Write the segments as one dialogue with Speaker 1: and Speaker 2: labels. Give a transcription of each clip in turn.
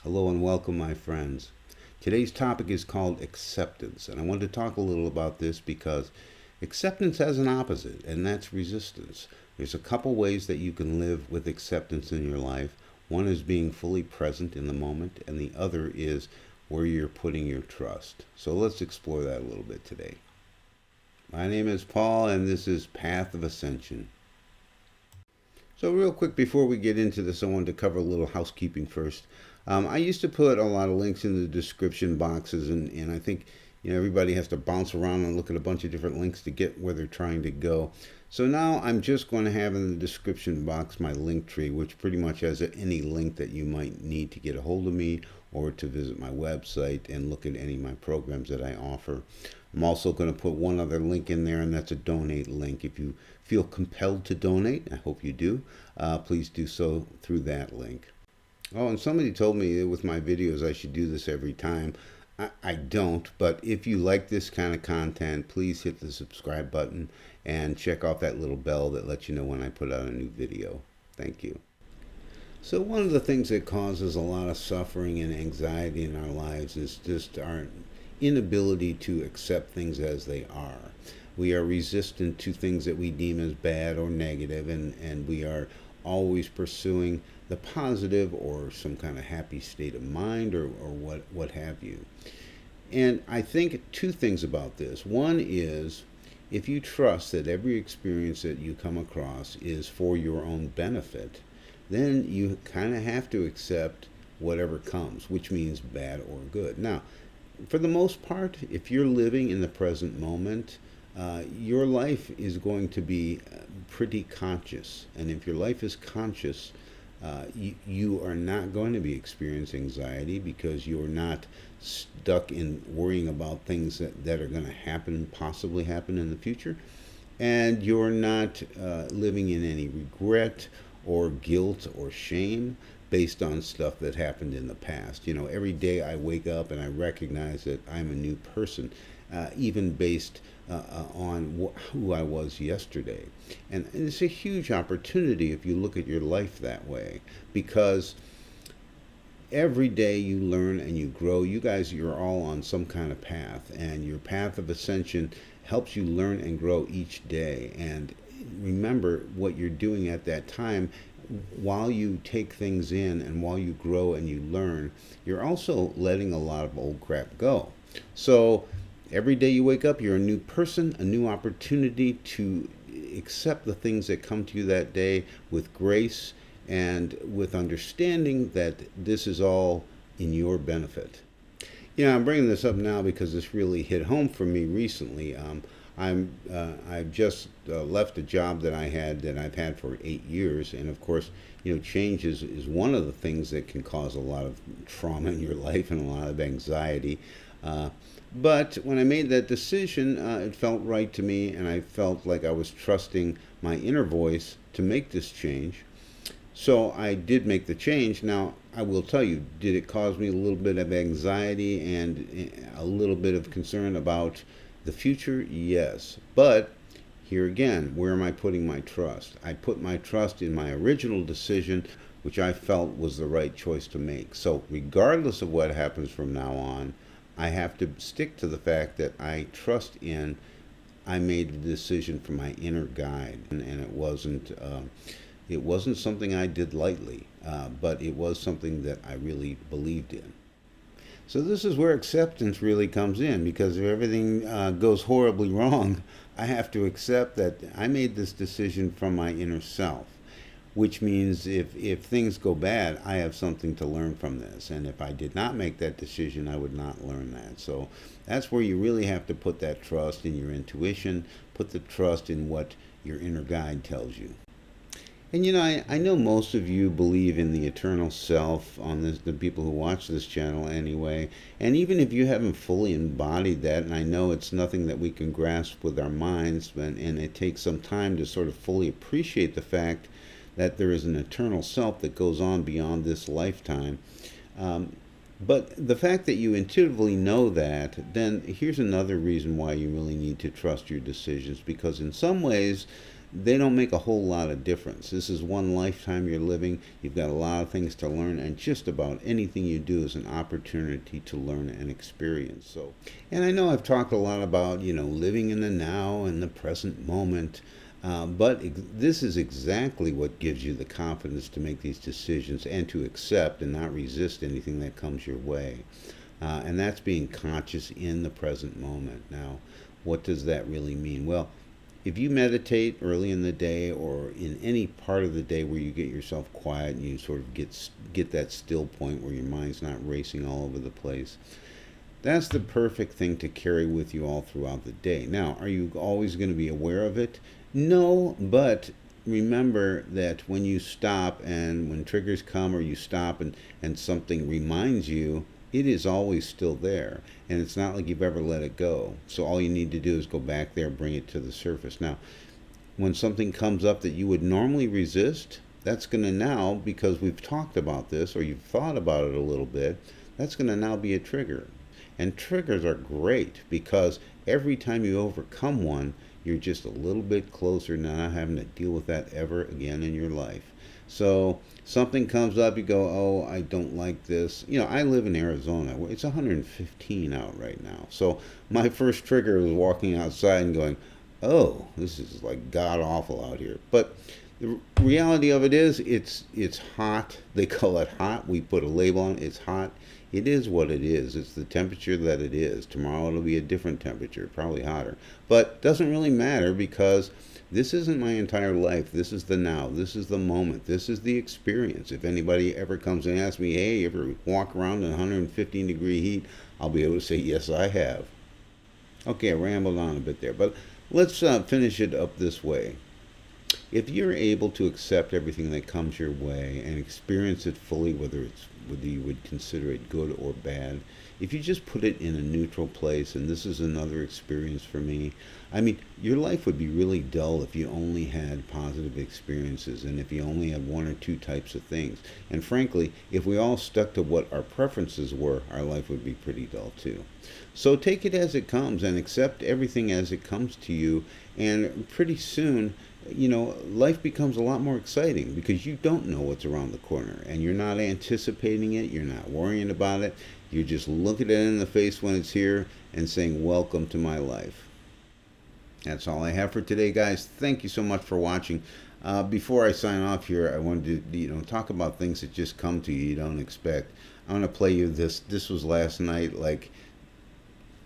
Speaker 1: Hello and welcome, my friends. Today's topic is called acceptance, and I wanted to talk a little about this because acceptance has an opposite, and that's resistance. There's a couple ways that you can live with acceptance in your life. One is being fully present in the moment, and the other is where you're putting your trust. So let's explore that a little bit today. My name is Paul, and this is Path of Ascension. So real quick before we get into this, I wanted to cover a little housekeeping first. I used to put a lot of links in the description boxes, and I think everybody has to bounce around and look at a bunch of different links to get where they're trying to go. So now I'm just going to have in the description box my link tree, which pretty much has any link that you might need to get a hold of me or to visit my website and look at any of my programs that I offer. I'm also going to put one other link in there, and that's a donate link. If you feel compelled to donate, I hope you do, please do so through that link. Oh, and somebody told me that with my videos I should do this every time. I don't, but if you like this kind of content, please hit the subscribe button and check off that little bell that lets you know when I put out a new video. Thank you. So one of the things that causes a lot of suffering and anxiety in our lives is just our inability to accept things as they are. We are resistant to things that we deem as bad or negative, and we are always pursuing the positive or some kind of happy state of mind or what have you. And I think two things about this. One is, if you trust that every experience that you come across is for your own benefit, then you kind of have to accept whatever comes, which means bad or good. Now, for the most part, if you're living in the present moment, your life is going to be pretty conscious. And if your life is conscious, you are not going to be experiencing anxiety because you're not stuck in worrying about things that are going to happen, possibly happen in the future. And you're not living in any regret or guilt or shame based on stuff that happened in the past. Every day I wake up and I recognize that I'm a new person, even based on who I was yesterday. And it's a huge opportunity if you look at your life that way, because every day you learn and you grow. You guys, you're all on some kind of path, and your path of ascension helps you learn and grow each day. And remember what you're doing at that time. While you take things in and while you grow and you learn, you're also letting a lot of old crap go. So every day you wake up, you're a new person, a new opportunity to accept the things that come to you that day with grace and with understanding that this is all in your benefit. I'm bringing this up now because this really hit home for me recently. I've just left a job that I've had for 8 years, and of course, change is one of the things that can cause a lot of trauma in your life and a lot of anxiety. But when I made that decision, it felt right to me, and I felt like I was trusting my inner voice to make this change. So I did make the change. Now, I will tell you, did it cause me a little bit of anxiety and a little bit of concern about the future? Yes. But here again, where am I putting my trust? I put my trust in my original decision, which I felt was the right choice to make. So regardless of what happens from now on, I have to stick to the fact that I made the decision for my inner guide, and it wasn't something I did lightly, but it was something that I really believed in. So this is where acceptance really comes in, because if everything goes horribly wrong, I have to accept that I made this decision from my inner self, which means if things go bad, I have something to learn from this. And if I did not make that decision, I would not learn that. So that's where you really have to put that trust in your intuition, put the trust in what your inner guide tells you. And I know most of you believe in the eternal self, on this, the people who watch this channel anyway. And even if you haven't fully embodied that, and I know it's nothing that we can grasp with our minds, and it takes some time to sort of fully appreciate the fact that there is an eternal self that goes on beyond this lifetime. But the fact that you intuitively know that, then here's another reason why you really need to trust your decisions, because in some ways, they don't make a whole lot of difference. This is one lifetime you're living. You've got a lot of things to learn, and just about anything you do is an opportunity to learn and experience. So, and I know I've talked a lot about, living in the now and the present moment. This is exactly what gives you the confidence to make these decisions and to accept and not resist anything that comes your way. And that's being conscious in the present moment. Now, what does that really mean? Well, if you meditate early in the day or in any part of the day where you get yourself quiet and you sort of get that still point where your mind's not racing all over the place, that's the perfect thing to carry with you all throughout the day. Now, are you always going to be aware of it? No, but remember that when you stop and when triggers come or you stop and something reminds you, it is always still there. And it's not like you've ever let it go. So all you need to do is go back there, bring it to the surface. Now, when something comes up that you would normally resist, that's going to now, because we've talked about this or you've thought about it a little bit, that's going to now be a trigger. And triggers are great because every time you overcome one, you're just a little bit closer to not having to deal with that ever again in your life. So something comes up, you go, oh, I don't like this. I live in Arizona. It's 115 out right now. So my first trigger was walking outside and going, oh, this is like god awful out here. But the reality of it is it's hot. They call it hot. We put a label on it. It's hot. It is what it is. It's the temperature that it is. Tomorrow it'll be a different temperature, probably hotter. But it doesn't really matter because this isn't my entire life. This is the now. This is the moment. This is the experience. If anybody ever comes and asks me, hey, you ever walk around in 115 degree heat? I'll be able to say, yes, I have. Okay, I rambled on a bit there. But let's finish it up this way. If you're able to accept everything that comes your way and experience it fully, whether you would consider it good or bad, if you just put it in a neutral place, and this is another experience for me, I mean, your life would be really dull if you only had positive experiences and if you only had one or two types of things. And frankly, if we all stuck to what our preferences were, our life would be pretty dull too. So take it as it comes and accept everything as it comes to you, and pretty soon, life becomes a lot more exciting because you don't know what's around the corner and you're not anticipating it, you're not worrying about it, you're just looking at it in the face when it's here and saying, welcome to my life. That's all I have for today, guys. Thank you so much for watching. Before I sign off here, I wanted to talk about things that just come to you don't expect. I want to play you this. This was last night, like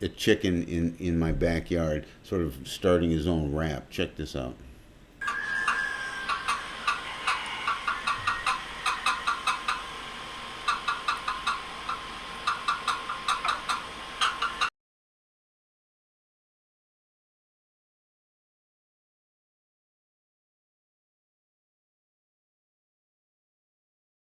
Speaker 1: a chicken in my backyard sort of starting his own rap. Check this out.